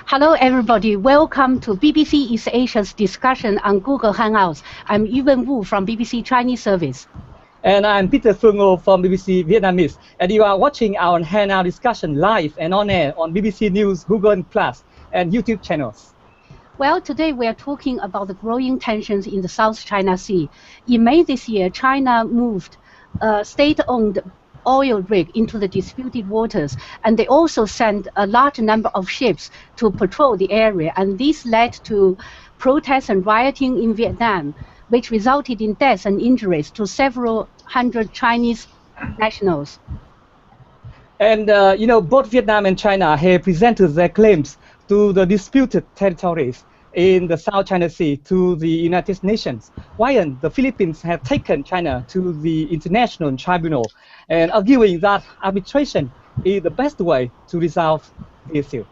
Hello, everybody. Welcome to BBC East Asia's discussion on Google Hangouts. I'm Yuan Wu from BBC Chinese Service. And I'm Peter Phương from BBC Vietnamese. And you are watching our Hangout discussion live and on air on BBC News, Google Plus, and YouTube channels. Well, today we are talking about the growing tensions in the South China Sea. In May this year, China moved a state-owned oil rig into the disputed waters, and they also sent a large number of ships to patrol the area, and this led to protests and rioting in Vietnam, which resulted in deaths and injuries to several hundred Chinese nationals. And both Vietnam and China have presented their claims to the disputed territories in the South China Sea to the United Nations, while the Philippines have taken China to the International Tribunal and arguing that arbitration is the best way to resolve the issue.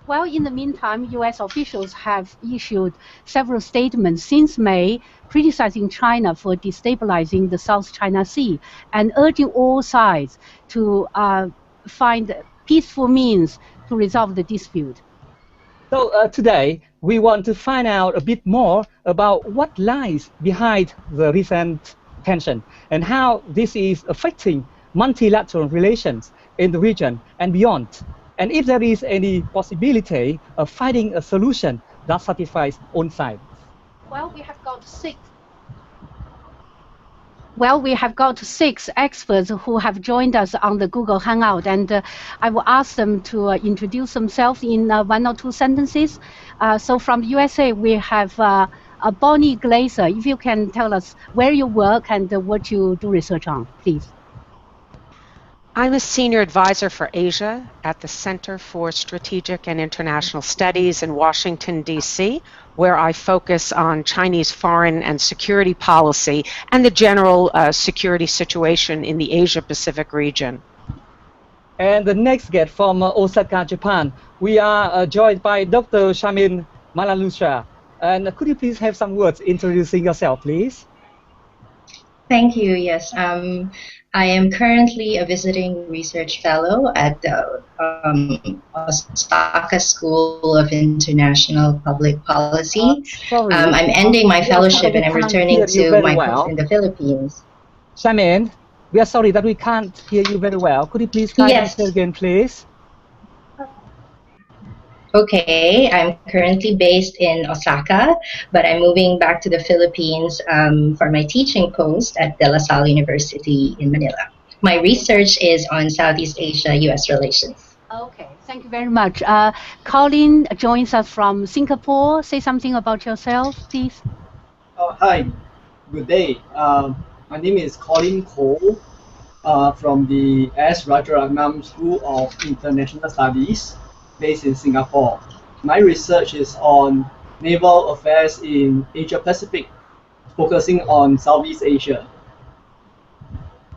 Well, in the meantime, U.S. officials have issued several statements since May criticizing China for destabilizing the South China Sea and urging all sides to find peaceful means to resolve the dispute. So today, we want to find out a bit more about what lies behind the recent tension and how this is affecting multilateral relations in the region and beyond, and if there is any possibility of finding a solution that satisfies all sides. Well, we have got six experts who have joined us on the Google Hangout, and I will ask them to introduce themselves in one or two sentences. So from the USA, we have Bonnie Glazer. If you can tell us where you work and what you do research on, please. I'm a senior advisor for Asia at the Center for Strategic and International Studies in Washington, D.C., where I focus on Chinese foreign and security policy and the general security situation in the Asia-Pacific region. And the next guest from Osaka, Japan, we are joined by Dr. Shamin Malalusha. And could you please have some words introducing yourself, please? Thank you. Yes, I am currently a visiting research fellow at the Osaka School of International Public Policy. I'm ending my fellowship and I'm returning to my post in the Philippines. Shamin, we are sorry that we can't hear you very well. Could you please try to say again, please? Okay, I'm currently based in Osaka, but I'm moving back to the Philippines for my teaching post at De La Salle University in Manila. My research is on Southeast Asia-US relations. Okay, thank you very much. Colin joins us from Singapore. Say something about yourself, please. Hi, good day. My name is Colin Cole from the S. Rajaratnam School of International Studies, based in Singapore. My research is on naval affairs in Asia Pacific, focusing on Southeast Asia.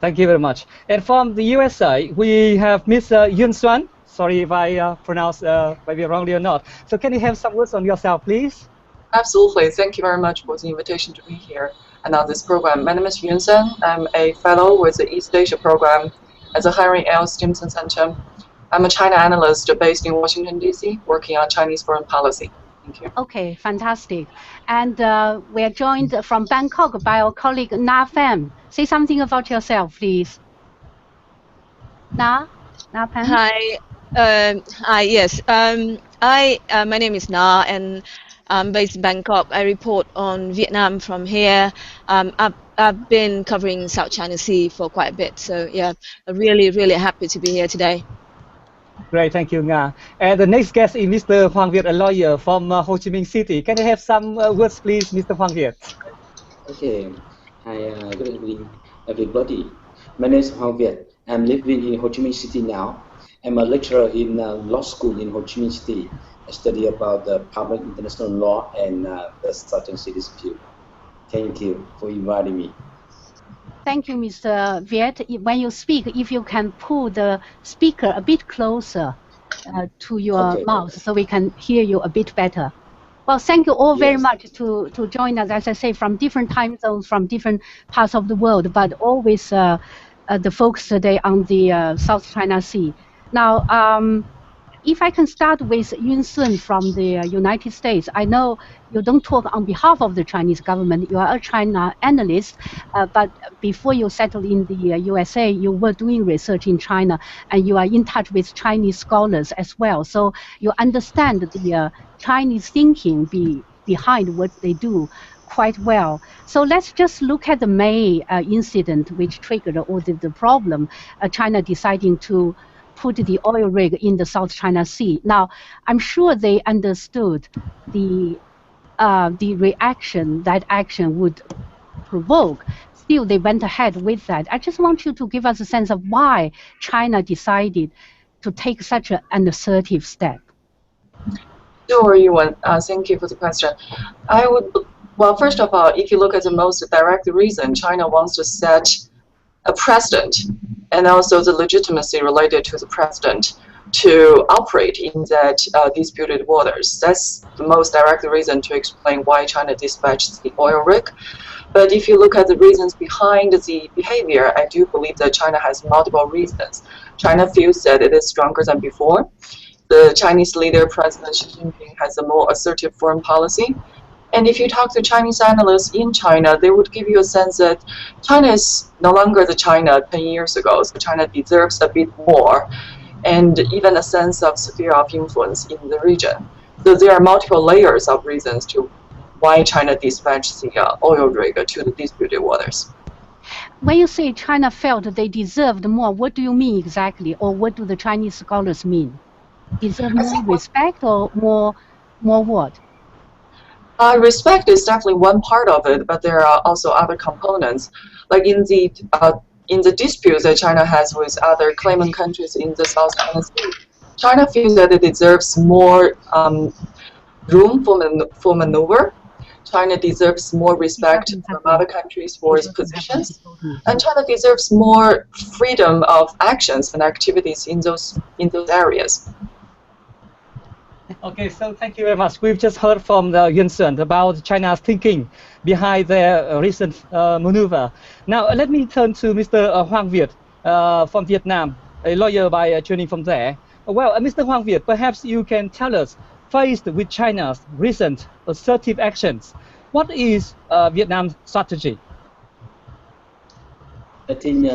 Thank you very much. And from the USA, we have Mr. Yun Xuan. Sorry if I pronounce maybe wrongly or not. So can you have some words on yourself, please? Absolutely. Thank you very much for the invitation to be here and on this program. My name is Yun Xuan. I'm a fellow with the East Asia program at the Henry L. Stimson Center. I'm a China analyst based in Washington, D.C., working on Chinese foreign policy. Thank you. Okay, fantastic. And we're joined from Bangkok by our colleague Na Pham. Say something about yourself, please. Na Pham. Hi. Yes. My name is Na, and I'm based in Bangkok. I report on Vietnam from here. I've been covering South China Sea for quite a bit, so yeah, I'm really happy to be here today. Great, thank you, Nga. And the next guest is Mr. Hoàng Việt, a lawyer from Ho Chi Minh City. Can I have some words, please, Mr. Hoàng Việt? Okay. Hi, good evening, everybody. My name is Hoàng Việt. I'm living in Ho Chi Minh City now. I'm a lecturer in law school in Ho Chi Minh City. I study about the public international law and the South China Sea dispute. Thank you for inviting me. Thank you, Mr. Viet. When you speak, if you can pull the speaker a bit closer to your mouth so we can hear you a bit better. Well, thank you all very much to join us, as I say, from different time zones, from different parts of the world, but always the focus today on the South China Sea. Now, if I can start with Yun from the United States, I know you don't talk on behalf of the Chinese government. You are a China analyst, but before you settled in the USA, you were doing research in China, and you are in touch with Chinese scholars as well. So you understand the Chinese thinking behind what they do quite well. So let's just look at the May incident, which triggered all the problem. China deciding to put the oil rig in the South China Sea. Now, I'm sure they understood the reaction that action would provoke. Still, they went ahead with that. I just want you to give us a sense of why China decided to take such an assertive step. Sure, Yuan. Thank you for the question. Well, first of all, if you look at the most direct reason, China wants to set a precedent and also the legitimacy related to the president to operate in that disputed waters. That's the most direct reason to explain why China dispatched the oil rig. But if you look at the reasons behind the behavior, I do believe that China has multiple reasons. China feels that it is stronger than before. The Chinese leader, President Xi Jinping, has a more assertive foreign policy. And if you talk to Chinese analysts in China, they would give you a sense that China is no longer the China 10 years ago. So China deserves a bit more, and even a sense of sphere of influence in the region. So there are multiple layers of reasons to why China dispatched the oil rig to the disputed waters. When you say China felt they deserved more, what do you mean exactly? Or what do the Chinese scholars mean? Deserve more respect or more what? Respect is definitely one part of it, but there are also other components. Like in the dispute that China has with other claimant countries in the South China Sea, China feels that it deserves more room for maneuver. China deserves more respect from other countries for its positions, and China deserves more freedom of actions and activities in those areas. Okay, so thank you very much. We've just heard from Yun about China's thinking behind their recent maneuver. Now, let me turn to Mr. Hoàng Việt from Vietnam, a lawyer by training from there. Well, Mr. Hoàng Việt, perhaps you can tell us, faced with China's recent assertive actions, what is Vietnam's strategy? I think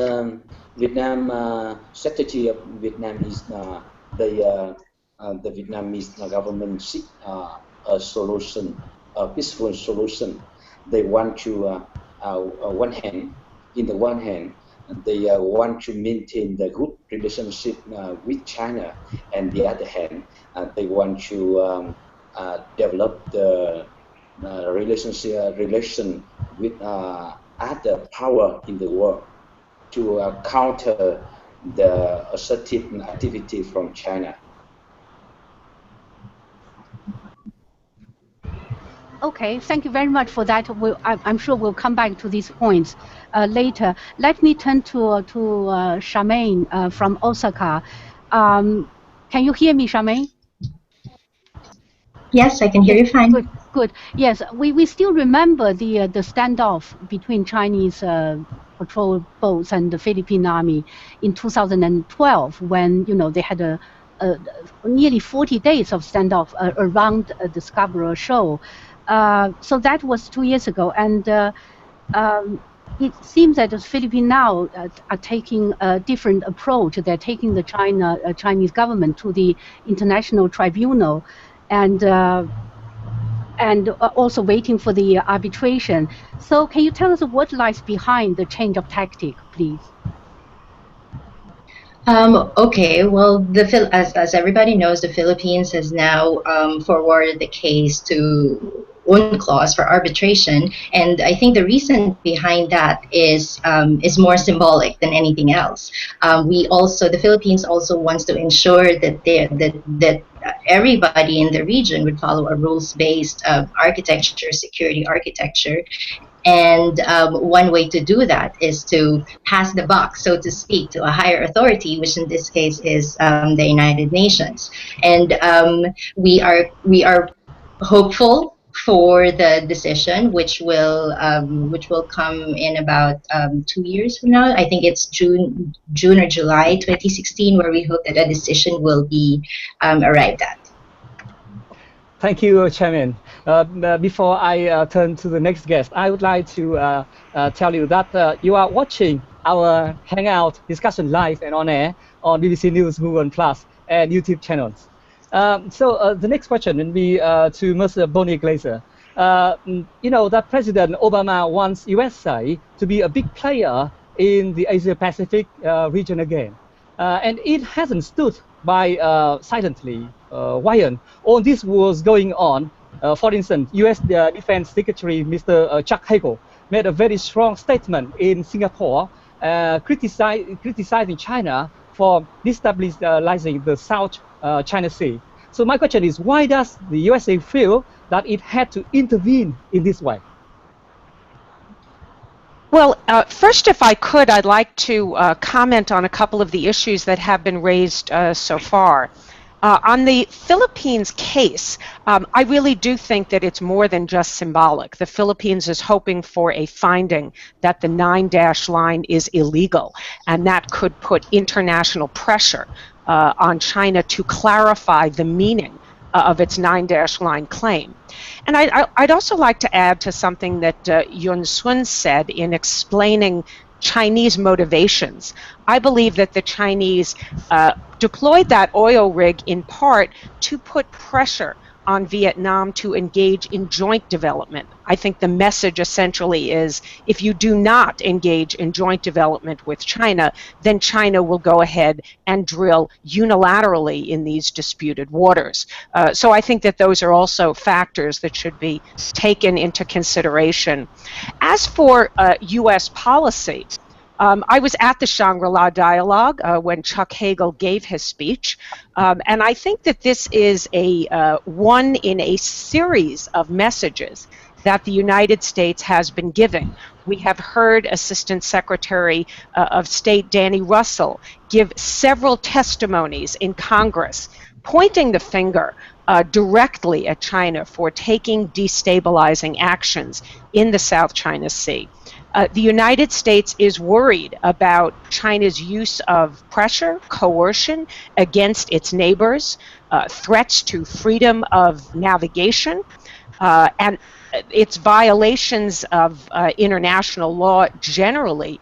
strategy of Vietnam is the Vietnamese government seek a solution, a peaceful solution. They want to, on the one hand, they want to maintain the good relationship with China, and the other hand, they want to develop the relation with other power in the world to counter the assertive activity from China. Okay, thank you very much for that. I'm sure we'll come back to these points later. Let me turn to Charmaine from Osaka. Can you hear me, Charmaine? Yes, I can hear you fine. Good. Yes, we still remember the standoff between Chinese patrol boats and the Philippine Army in 2012, when they had nearly 40 days of standoff around the Scarborough Shoal. So that was 2 years ago, and it seems that the Philippines now are taking a different approach. They're taking the Chinese government to the International Tribunal, and also waiting for the arbitration. So can you tell us what lies behind the change of tactic, please? Okay, well, as everybody knows, the Philippines has now forwarded the case to UNCLOS for arbitration, and I think the reason behind that is more symbolic than anything else. The Philippines also wants to ensure that everybody in the region would follow a rules-based security architecture. And one way to do that is to pass the buck, so to speak, to a higher authority, which in this case is the United Nations. And we are hopeful for the decision, which will come in about 2 years from now. I think it's June or July 2016, where we hope that a decision will be arrived at. Thank you, Chairman. Before I turn to the next guest, I would like to tell you that you are watching our Hangout discussion live and on air on BBC News Move On Plus and YouTube channels. So the next question will be to Mr. Bonnie Glaser. You know that President Obama wants USA to be a big player in the Asia-Pacific region again. And it hasn't stood by silently while all this was going on. For instance, U.S. Defense Secretary Mr. Chuck Hagel made a very strong statement in Singapore criticizing China for destabilizing the South China Sea. So my question is, why does the USA feel that it had to intervene in this way? Well, first, if I could, I'd like to comment on a couple of the issues that have been raised so far. On the Philippines case, I really do think that it's more than just symbolic. The Philippines is hoping for a finding that the 9-dash line is illegal, and that could put international pressure on China to clarify the meaning of its 9-dash line claim. And I'd also like to add to something that Yun Sun said in explaining Chinese motivations. I believe that the Chinese deployed that oil rig in part to put pressure on Vietnam to engage in joint development. I think the message essentially is, if you do not engage in joint development with China, then China will go ahead and drill unilaterally in these disputed waters. So I think that those are also factors that should be taken into consideration. As for U.S. policy, I was at the Shangri-La Dialogue when Chuck Hagel gave his speech, and I think that this is one in a series of messages that the United States has been giving. We have heard Assistant Secretary of State Danny Russell give several testimonies in Congress pointing the finger directly at China for taking destabilizing actions in the South China Sea. The United States is worried about China's use of pressure, coercion against its neighbors, threats to freedom of navigation, and its violations of international law generally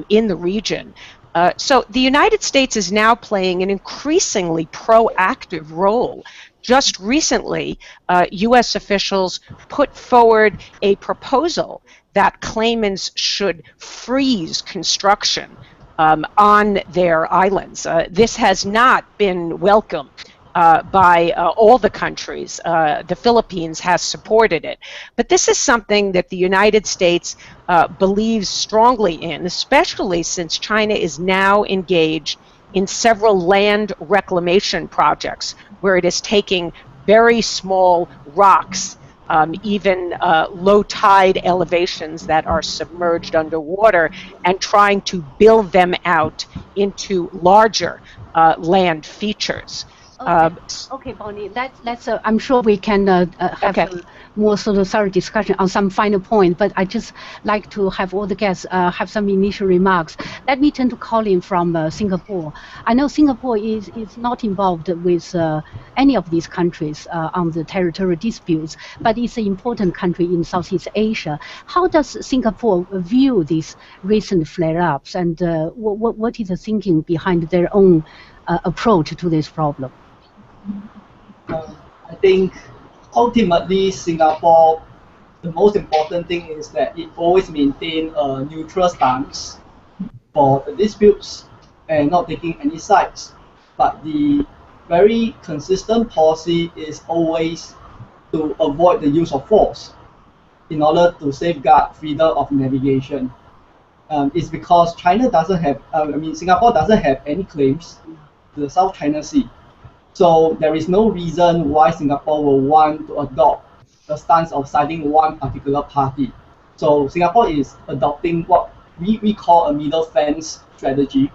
in the region. So the United States is now playing an increasingly proactive role. Just recently, U.S. officials put forward a proposal that claimants should freeze construction on their islands. This has not been welcomed by all the countries. The Philippines has supported it. But this is something that the United States believes strongly in, especially since China is now engaged in several land reclamation projects where it is taking very small rocks, even low tide elevations that are submerged underwater, and trying to build them out into larger land features. Okay, Bonnie, let's I'm sure we can have a more sort of thorough discussion on some final point, but I just like to have all the guests have some initial remarks. Let me turn to Colin from Singapore. I know Singapore is not involved with any of these countries on the territorial disputes, but it's an important country in Southeast Asia. How does Singapore view these recent flare-ups, and what is the thinking behind their own approach to this problem? I think ultimately Singapore, the most important thing is that it always maintains a neutral stance for the disputes and not taking any sides. But the very consistent policy is always to avoid the use of force in order to safeguard freedom of navigation. It's because China doesn't have, Singapore doesn't have any claims to the South China Sea. So there is no reason why Singapore will want to adopt the stance of siding one particular party. So Singapore is adopting what we call a middle fence strategy,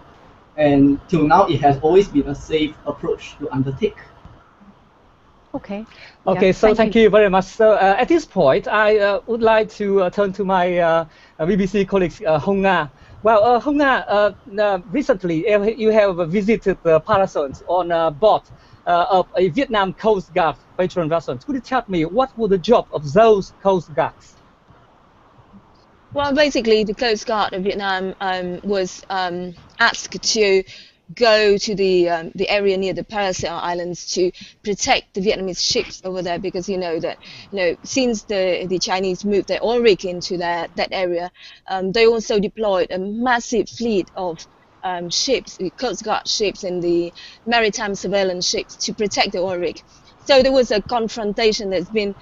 and till now it has always been a safe approach to undertake. Okay. Okay, Yeah, so thank you very much. So at this point, I would like to turn to my BBC colleagues, Hong Na. Well, Hong Na, recently you have visited the Parasons on board of a Vietnam Coast Guard veteran vessel. Could you tell me what was the job of those Coast Guards? Well, basically, the Coast Guard of Vietnam was asked to go to the area near the Paracel Islands to protect the Vietnamese ships over there, because that since the Chinese moved their oil rig into that area, they also deployed a massive fleet of ships, the Coast Guard ships and the maritime surveillance ships to protect the oil rig. So there was a confrontation that's been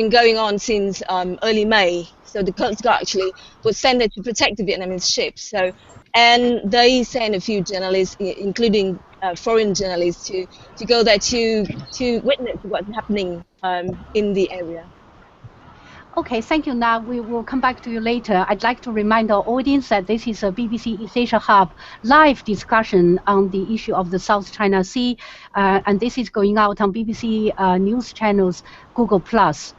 going on since early May. So the Coast Guard actually was sent there to protect the Vietnamese ships. So, and they sent a few journalists, including foreign journalists, to go there to witness what's happening in the area. Okay, thank you. Now we will come back to you later. I'd like to remind our audience that this is a BBC East Asia Hub live discussion on the issue of the South China Sea, and this is going out on BBC News Channel's Google Plus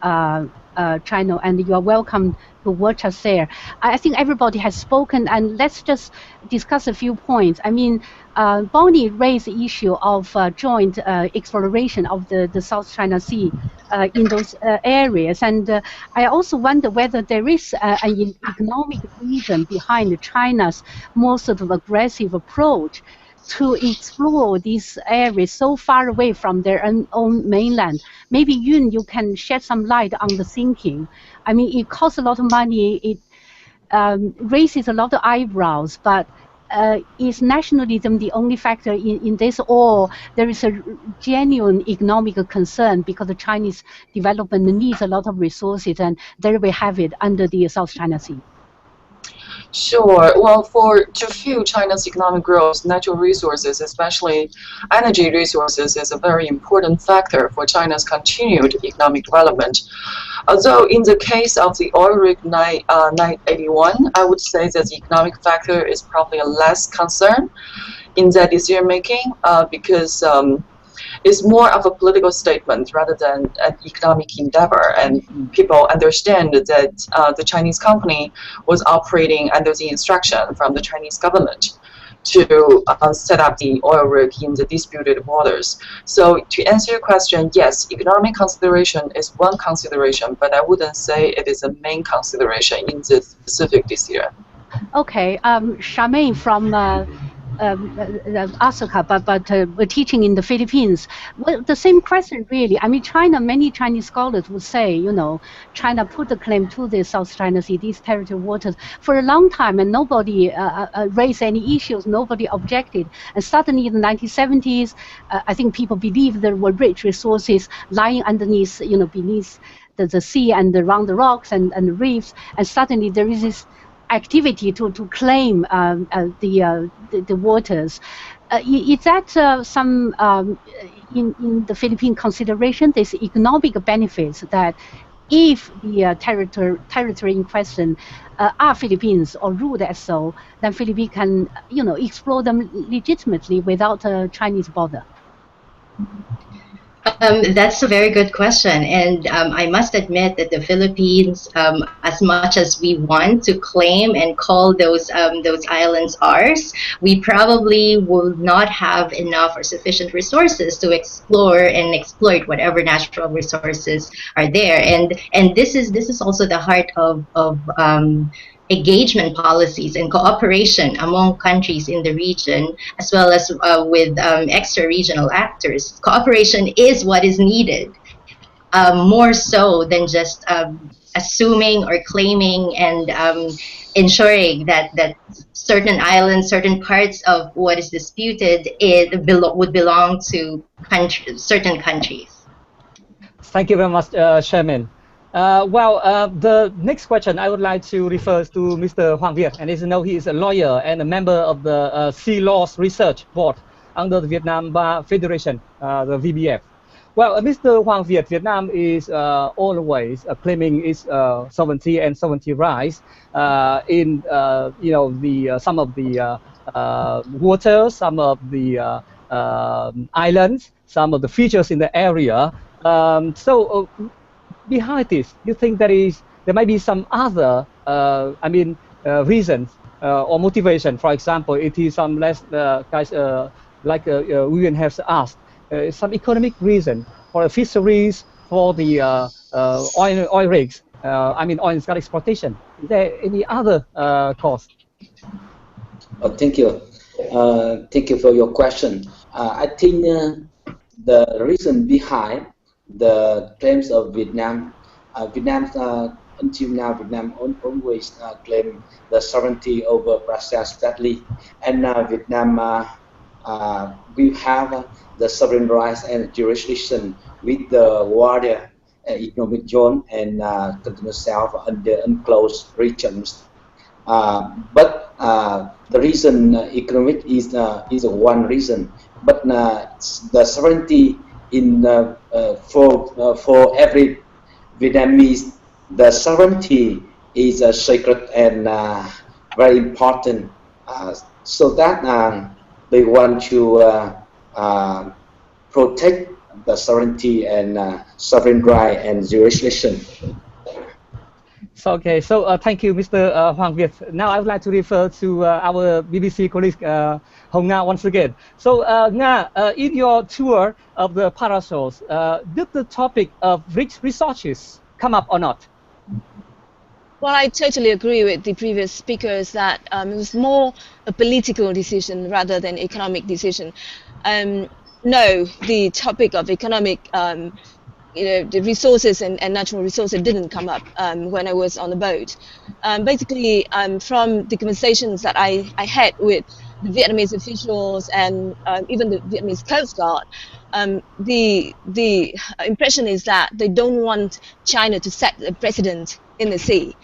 channel, and you are welcome to watch us there. I think everybody has spoken, and let's just discuss a few points. I mean, Bonnie raised the issue of joint exploration of the South China Sea in those areas, and I also wonder whether there is an economic reason behind China's more sort of aggressive approach to explore these areas so far away from their own mainland. Maybe Yun, you can shed some light on the thinking. I mean, it costs a lot of money. It raises a lot of eyebrows, but is nationalism the only factor in this, or there is a genuine economic concern because the Chinese development needs a lot of resources, and there we have it under the South China Sea? Sure. Well, to fuel China's economic growth, natural resources, especially energy resources, is a very important factor for China's continued economic development. Although in the case of the oil rig 981, I would say that the economic factor is probably a less concern in that decision making because it's more of a political statement rather than an economic endeavor. And people understand that the Chinese company was operating under the instruction from the Chinese government to set up the oil rig in the disputed waters. So to answer your question, yes, economic consideration is one consideration, but I wouldn't say it is a main consideration in this specific decision. Okay, Charmaine from Osaka, but we're teaching in the Philippines. Well, the same question really. I mean, many Chinese scholars would say, China put the claim to the South China Sea, these territorial waters, for a long time, and nobody raised any issues, nobody objected. And suddenly in the 1970s, I think people believed there were rich resources lying underneath, beneath the sea and around the rocks and the reefs, and suddenly there is this activity to claim the waters. Is that some in the Philippine consideration? There's economic benefits that if the territory in question are Philippines or ruled as so, then Philippines can explore them legitimately without a Chinese border. That's a very good question, and I must admit that the Philippines, as much as we want to claim and call those islands ours, we probably will not have enough or sufficient resources to explore and exploit whatever natural resources are there. And this is also the heart of engagement policies and cooperation among countries in the region, as well as with extra-regional actors. Cooperation is what is needed, more so than just assuming or claiming and ensuring that certain islands, certain parts of what is disputed would belong to certain countries. Thank you very much, Chairman. The next question I would like to refer to Mr. Hoàng Việt, and as you know, he is a lawyer and a member of the Sea Laws Research Board under the Vietnam Bar Federation, the VBF. Well, Mr. Hoàng Việt, Vietnam is always claiming its sovereignty and sovereignty rights in some of the waters, some of the islands, some of the features in the area. Behind this, you think there might be some other, reasons or motivation. For example, it is some less guys like Nguyen has asked, some economic reason for the fisheries, for the oil rigs. Oil and gas exploitation. Is there any other cause? Oh, thank you. Thank you for your question. I think the reason behind the claims of Vietnam, until now, Vietnam always claim the sovereignty over Russia steadily, and Vietnam will have the sovereign rights and jurisdiction with the wider economic zone and continental south under enclosed regions. But the reason economic is one reason, but the sovereignty in for every Vietnamese, the sovereignty is sacred and very important. So that they want to protect the sovereignty and sovereign right and jurisdiction. So, okay, thank you, Mr. Hoàng Việt. Now I would like to refer to our BBC colleague Hồng Nga once again. So, Nga, in your tour of the parasols, did the topic of rich resources come up or not? Well, I totally agree with the previous speakers that it was more a political decision rather than economic decision. No, the topic of economic the resources and natural resources didn't come up when I was on the boat. Basically, from the conversations that I had with the Vietnamese officials and even the Vietnamese Coast Guard, the impression is that they don't want China to set a precedent in the sea.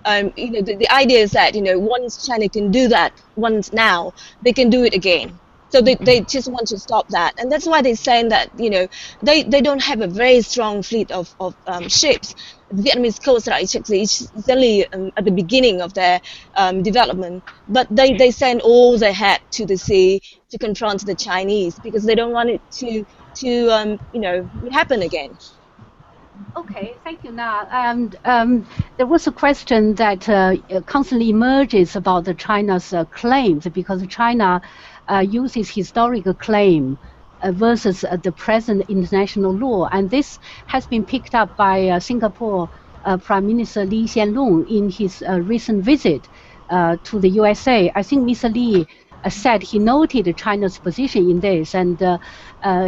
The idea is that once China can do that once now, they can do it again. So they just want to stop that, and that's why they're saying that they don't have a very strong fleet of ships. The Vietnamese Coast Guard is only at the beginning of their development, but they send all they had to the sea to confront the Chinese because they don't want it to happen again. Okay, thank you, Na. And there was a question that constantly emerges about the China's claims, because China uses historical claim versus the present international law, and this has been picked up by Singapore Prime Minister Lee Hsien Loong in his recent visit to the USA. I think Mr. Lee said he noted China's position in this, and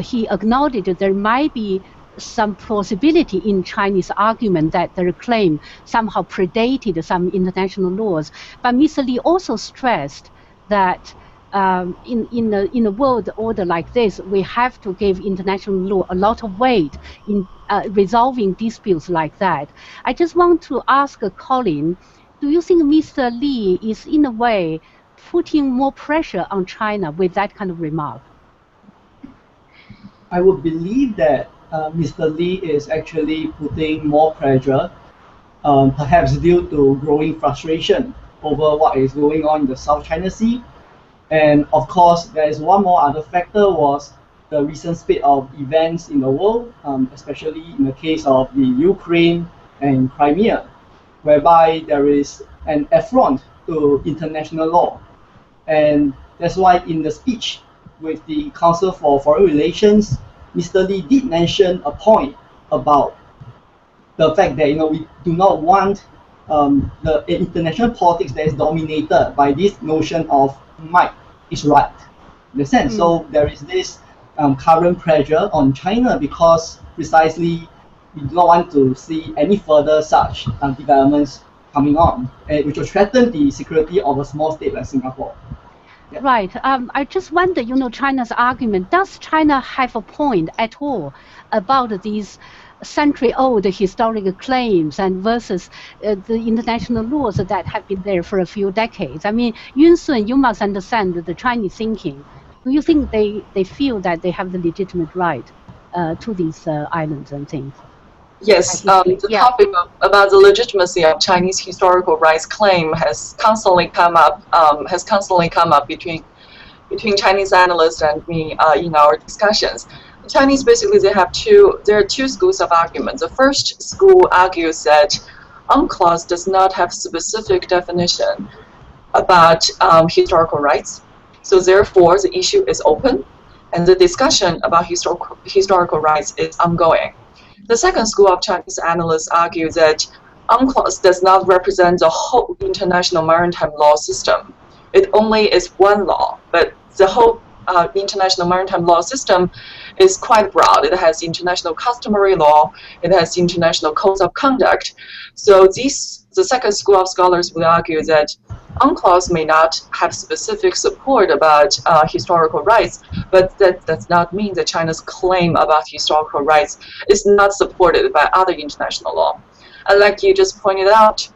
he acknowledged there might be some plausibility in Chinese argument that their claim somehow predated some international laws. But Mr. Lee also stressed that in a world order like this, we have to give international law a lot of weight in resolving disputes like that. I just want to ask Colin, do you think Mr. Lee is in a way putting more pressure on China with that kind of remark? I would believe that Mr. Lee is actually putting more pressure, perhaps due to growing frustration over what is going on in the South China Sea. And of course, there is one more other factor, was the recent spate of events in the world, especially in the case of the Ukraine and Crimea, whereby there is an affront to international law. And that's why in the speech with the Council for Foreign Relations, Mr. Lee did mention a point about the fact that we do not want the international politics that is dominated by this notion of might is right, in a sense. So there is this current pressure on China because precisely we do not want to see any further such developments coming on, which will threaten the security of a small state like Singapore. Yeah. Right. I just wonder, China's argument, does China have a point at all about these century-old historical claims and versus the international laws that have been there for a few decades? I mean, Yun Sun, you must understand the Chinese thinking. Do you think they feel that they have the legitimate right to these islands and things? Yes, the topic about the legitimacy of Chinese historical rights claim has constantly come up. Between Chinese analysts and me in our discussions. Chinese basically there are two schools of argument. The first school argues that UNCLOS does not have specific definition about historical rights. So therefore the issue is open and the discussion about historical rights is ongoing. The second school of Chinese analysts argue that UNCLOS does not represent the whole international maritime law system. It only is one law, but the whole international maritime law system is quite broad. It has international customary law, it has international codes of conduct. So the second school of scholars will argue that UNCLOS may not have specific support about historical rights, but that does not mean that China's claim about historical rights is not supported by other international law. And like you just pointed out,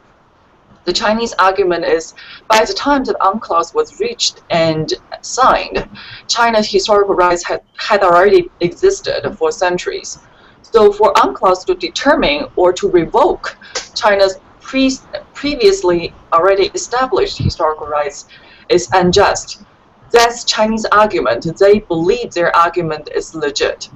the Chinese argument is by the time that UNCLOS was reached and signed, China's historical rights had already existed for centuries. So for UNCLOS to determine or to revoke China's previously already established historical rights is unjust. That's Chinese argument. They believe their argument is legit.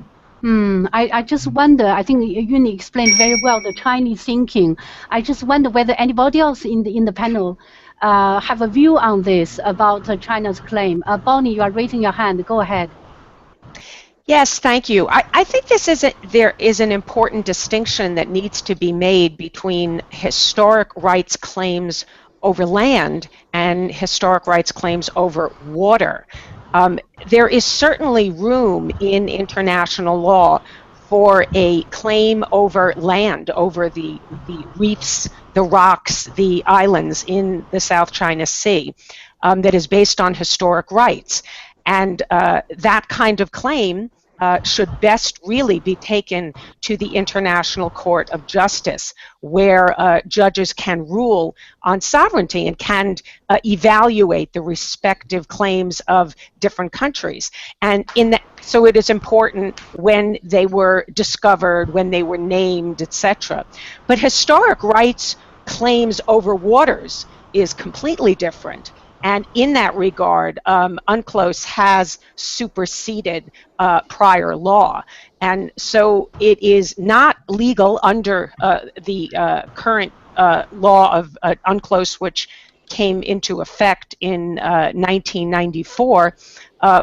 I just wonder, I think Yuni explained very well the Chinese thinking. I just wonder whether anybody else in the panel have a view on this about China's claim. Bonnie, you are raising your hand. Go ahead. Yes, thank you. I think there is an important distinction that needs to be made between historic rights claims over land and historic rights claims over water. There is certainly room in international law for a claim over land, over the reefs, the rocks, the islands in the South China Sea that is based on historic rights. And that kind of claim should best really be taken to the International Court of Justice, where judges can rule on sovereignty and can evaluate the respective claims of different countries. And so it is important when they were discovered, when they were named, etc. But historic rights claims over waters is completely different. And in that regard, UNCLOS has superseded prior law. And so it is not legal under the current law of UNCLOS, which came into effect in 1994,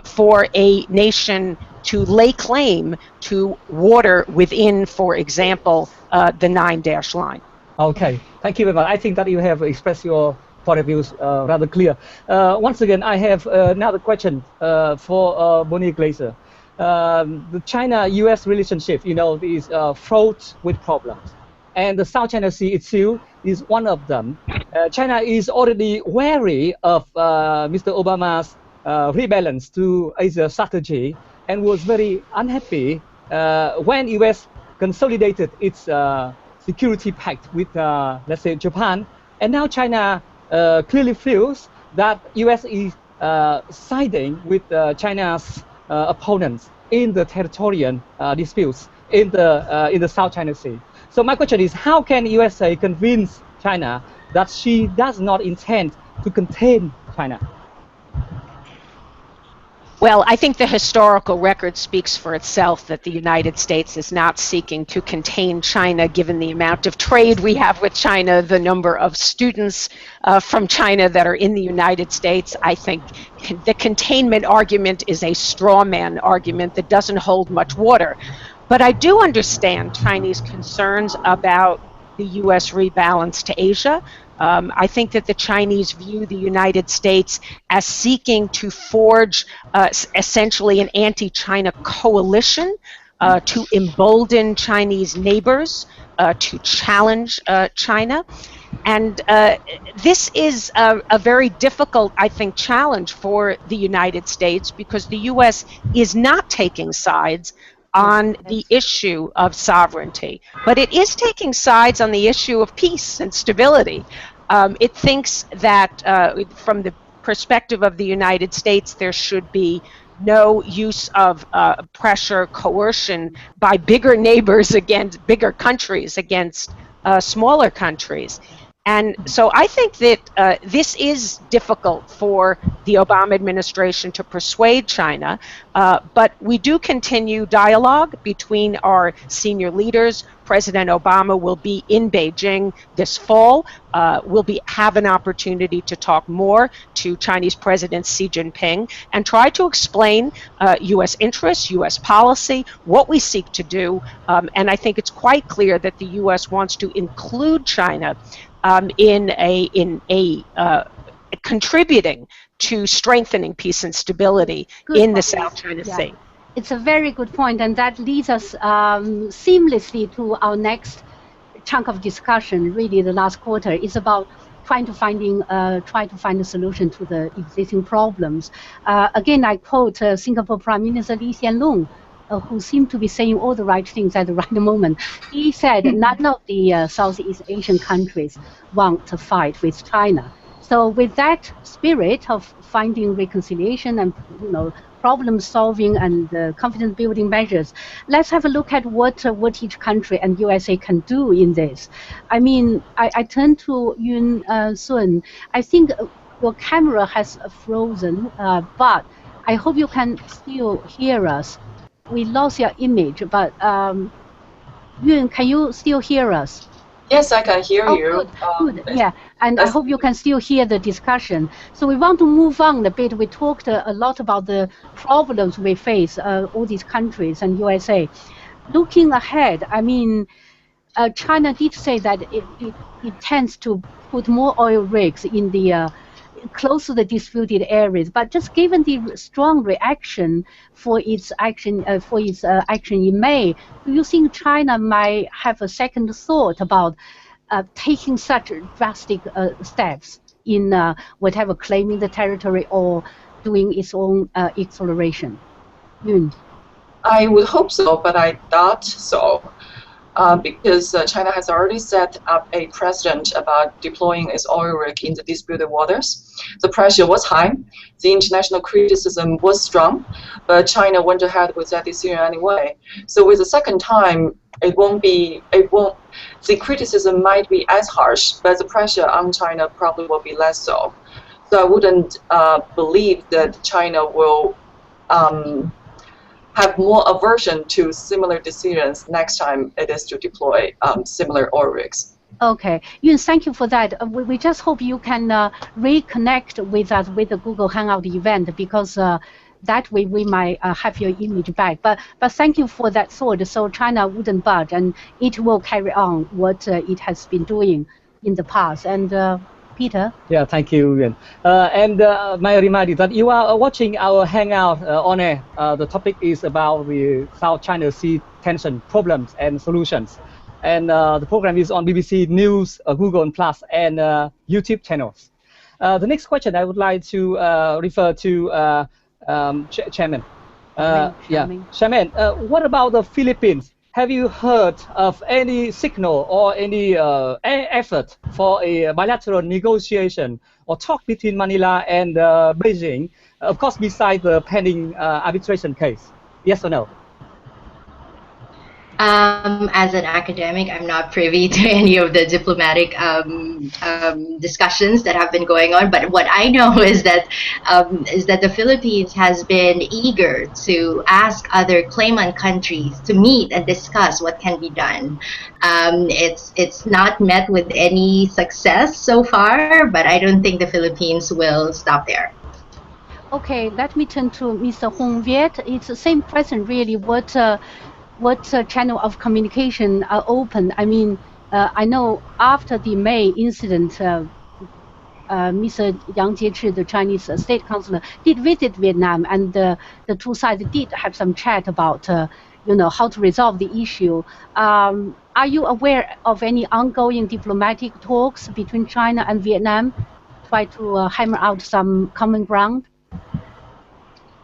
for a nation to lay claim to water within, for example, the 9-dash line. Okay, thank you very much. I think that you have expressed your point of views rather clear. Once again, I have another question for Bonnie Glaser. The China-US relationship, is fraught with problems. And the South China Sea itself is one of them. China is already wary of Mr. Obama's rebalance to Asia strategy and was very unhappy when US consolidated its security pact with, let's say, Japan. And now China clearly feels that US is siding with China's opponents in the territorial disputes in the South China Sea. So my question is, how can USA convince China that she does not intend to contain China? Well, I think the historical record speaks for itself that the United States is not seeking to contain China, given the amount of trade we have with China, the number of students from China that are in the United States. I think the containment argument is a straw man argument that doesn't hold much water. But I do understand Chinese concerns about the U.S. rebalance to Asia. I think that the Chinese view the United States as seeking to forge essentially an anti-China coalition to embolden Chinese neighbors to challenge China. And this is a very difficult, I think, challenge for the United States, because the U.S. is not taking sides on the issue of sovereignty, but it is taking sides on the issue of peace and stability. It thinks that from the perspective of the United States, there should be no use of pressure, coercion by bigger neighbors against bigger countries against smaller countries. And so I think that this is difficult for the Obama administration to persuade China, but we do continue dialogue between our senior leaders. President Obama will be in Beijing this fall. We'll have an opportunity to talk more to Chinese President Xi Jinping and try to explain U.S. interests, U.S. policy, what we seek to do. And I think it's quite clear that the U.S. wants to include China in contributing to strengthening peace and stability in the South China Sea. It's a very good point, and that leads us seamlessly to our next chunk of discussion. Really, the last quarter is about trying to find a solution to the existing problems. Again, I quote Singapore Prime Minister Lee Hsien Loong, who seemed to be saying all the right things at the right moment. He said none of the Southeast Asian countries want to fight with China. So with that spirit of finding reconciliation and problem solving and confidence building measures, let's have a look at what each country and USA can do in this. I mean, I turn to Yun Sun. I think your camera has frozen, but I hope you can still hear us. We lost your image, but Yun, can you still hear us? Yes, I can hear you. Good. Yeah, and I hope you can still hear the discussion. So we want to move on a bit. We talked a lot about the problems we face, all these countries and USA. Looking ahead, I mean, China did say that it tends to put more oil rigs in the close to the disputed areas, but just given the strong reaction for its action in May, do you think China might have a second thought about taking such drastic steps in whatever claiming the territory or doing its own exploration? Yun. I would hope so, but I doubt so. Because China has already set up a precedent about deploying its oil rig in the disputed waters. The pressure was high, the international criticism was strong, but China went ahead with that decision anyway. So with the second time, the criticism might be as harsh, but the pressure on China probably will be less so. So I wouldn't believe that China will have more aversion to similar decisions next time it is to deploy similar oil rigs. Okay, Yun, thank you for that. We just hope you can reconnect with us with the Google Hangout event, because that way we might have your image back. But thank you for that thought. So China wouldn't budge, and it will carry on what it has been doing in the past. And Peter? Yeah, thank you, Yuan. And may I remind you that you are watching our Hangout on air. The topic is about the South China Sea tension problems and solutions. And the program is on BBC News, Google and Plus, and YouTube channels. The next question I would like to refer to Chairman. Chairman, what about the Philippines? Have you heard of any signal or any effort for a bilateral negotiation or talk between Manila and Beijing, of course, besides the pending arbitration case? Yes or no? As an academic, I'm not privy to any of the diplomatic discussions that have been going on. But what I know is that the Philippines has been eager to ask other claimant countries to meet and discuss what can be done. It's not met with any success so far, but I don't think the Philippines will stop there. Okay, let me turn to Mr. Hong Viet. It's the same question, really. What channel of communication are open? I mean, I know after the May incident, Mr. Yang Jiechi, the Chinese state councillor, did visit Vietnam, and the two sides did have some chat about, how to resolve the issue. Are you aware of any ongoing diplomatic talks between China and Vietnam, try to hammer out some common ground?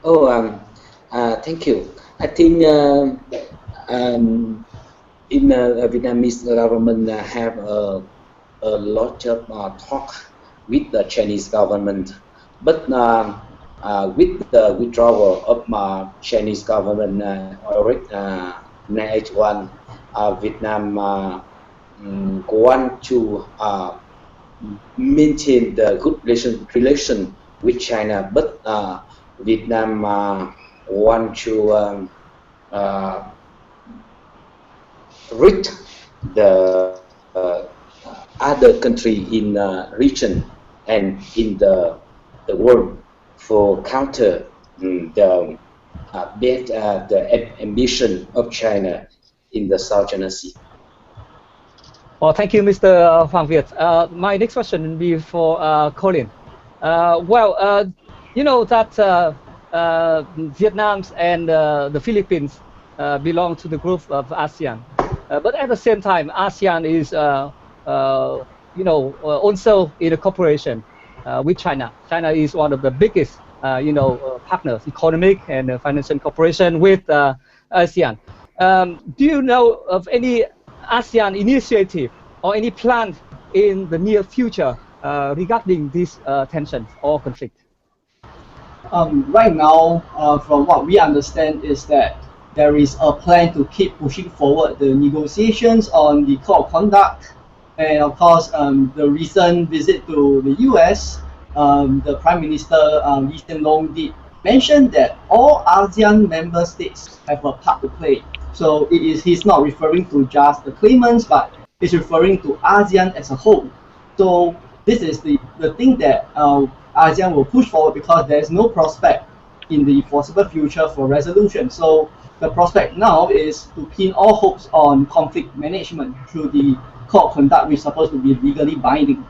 Thank you. I think in Vietnamese government have a lot of talk with the Chinese government, but with the withdrawal of Chinese government already 981, Vietnam want to maintain the good relation with China, but Vietnam want to reach the other country in region and in the world for counter the ambition of China in the South China Sea. Well, thank you, Mr. Hoàng Việt. My next question will be for Colin. You know that Vietnam and the Philippines belong to the group of ASEAN, but at the same time, ASEAN is, also in a cooperation with China. China is one of the biggest, partners, economic and financial cooperation with ASEAN. Do you know of any ASEAN initiative or any plan in the near future regarding these tensions or conflict? Right now, from what we understand, is that there is a plan to keep pushing forward the negotiations on the code of conduct, and of course, the recent visit to the U.S., the Prime Minister Lee Hsien Loong did mention that all ASEAN member states have a part to play. So he's not referring to just the claimants, but he's referring to ASEAN as a whole. So this is the thing that ASEAN will push forward, because there is no prospect in the foreseeable future for resolution. So the prospect now is to pin all hopes on conflict management through the code of conduct, which is supposed to be legally binding.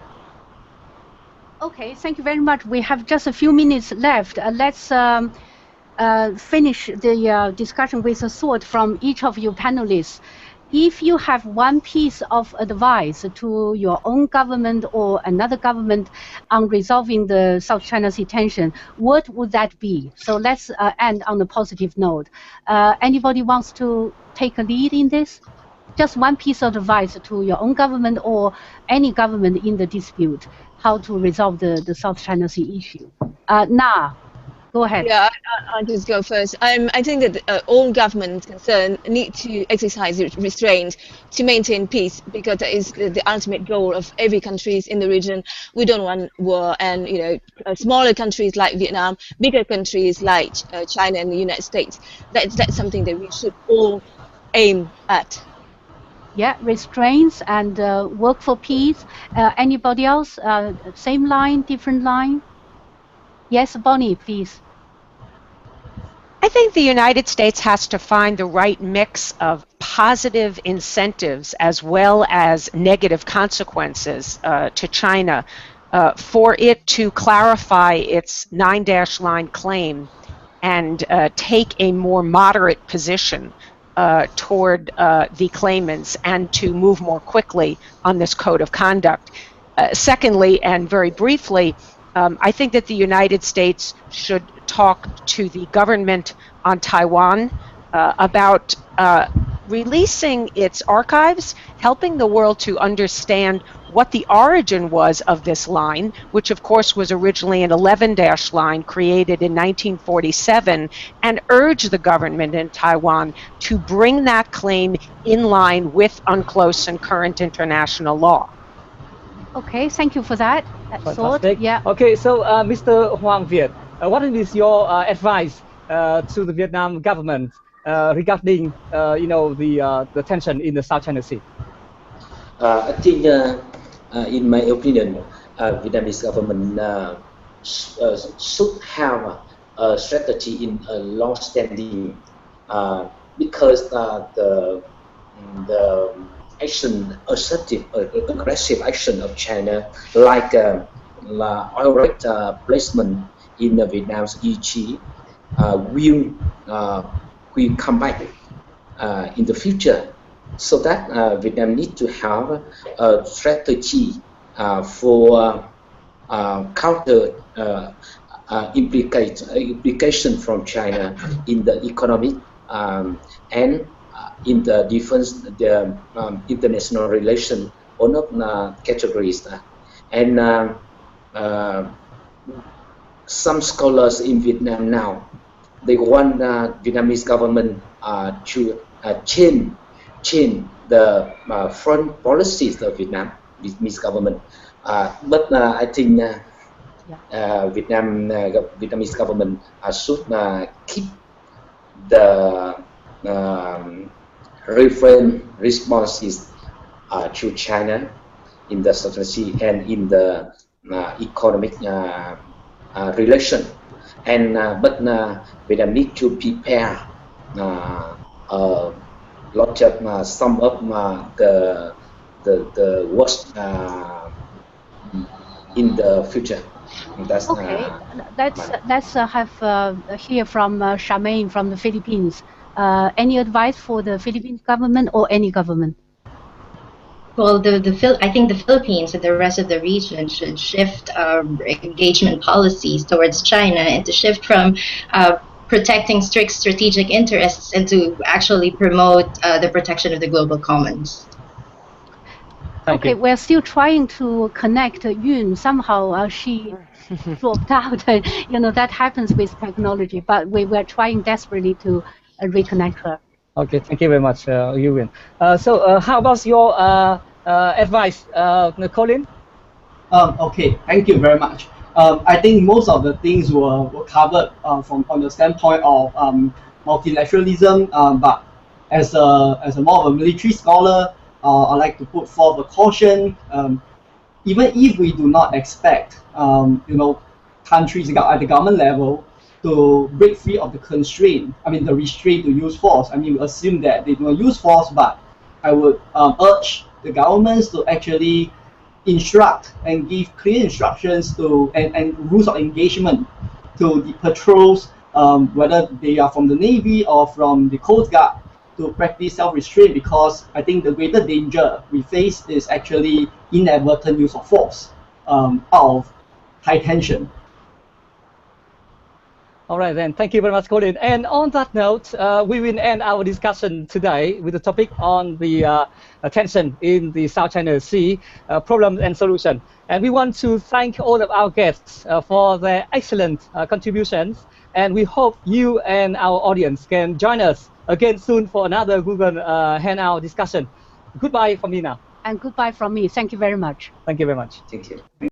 Okay, thank you very much. We have just a few minutes left. Let's finish the discussion with a thought from each of you panelists. If you have one piece of advice to your own government or another government on resolving the South China Sea tension, what would that be? So let's end on a positive note. Anybody wants to take a lead in this? Just one piece of advice to your own government or any government in the dispute, how to resolve the South China Sea issue. Na, go ahead. Yeah, I'll just go first. I think that all governments concerned need to exercise restraint to maintain peace, because that is the ultimate goal of every country in the region. We don't want war, and smaller countries like Vietnam, bigger countries like China and the United States. That's something that we should all aim at. Yeah, restraints and work for peace. Anybody else? Same line, different line? Yes, Bonnie, please. I think the United States has to find the right mix of positive incentives as well as negative consequences to China for it to clarify its 9-line claim and take a more moderate position toward the claimants and to move more quickly on this code of conduct. Secondly, and very briefly, I think that the United States should talk to the government on Taiwan about releasing its archives, helping the world to understand what the origin was of this line, which of course was originally an 11-line created in 1947, and urge the government in Taiwan to bring that claim in line with UNCLOS and current international law. Okay, thank you for that. Fantastic. Yeah. Okay, so Mr. Hoàng Việt, what is your advice to the Vietnam government regarding, the tension in the South China Sea? I think, in my opinion, Vietnamese government should have a strategy in a long-standing, because the action, assertive, aggressive action of China, like oil rig placement in Vietnam's EG, will come back in the future. So that Vietnam needs to have a strategy for counter implication from China in the economic and in the defense, the international relation, one of categories. And some scholars in Vietnam now, they want the Vietnamese government to change the foreign policies of Vietnamese government But I think Vietnamese government should keep the refrain responses to China in the strategy and in the economic relation. And but Vietnam need to prepare a lot of some of the worst in the future. That's Okay, let's have hear from Charmaine from the Philippines. Any advice for the Philippines government or any government? Well, I think the Philippines and the rest of the region should shift engagement policies towards China and to shift from protecting strict strategic interests and to actually promote the protection of the global commons. Thank Okay, you. we're still trying to connect Yun. Somehow she dropped out. That happens with technology, but we're trying desperately to reconnect her. Okay, thank you very much, Ewan. So how about your advice, Colin? Okay, thank you very much. I think most of the things were covered from on the standpoint of multilateralism, but as a more of a military scholar, I like to put forth a caution. Even if we do not expect, countries at the government level to break free of the constraint, the restraint to use force. We assume that they do not use force, but I would urge the governments to actually instruct and give clear instructions and rules of engagement to the patrols, whether they are from the Navy or from the Coast Guard, to practice self-restraint, because I think the greater danger we face is actually inadvertent use of force out of high tension. All right, then. Thank you very much, Colin. And on that note, we will end our discussion today with the topic on the tension in the South China Sea, problems and solution. And we want to thank all of our guests for their excellent contributions. And we hope you and our audience can join us again soon for another Google Hangout discussion. Goodbye from me now. And goodbye from me. Thank you very much. Thank you very much. Thank you.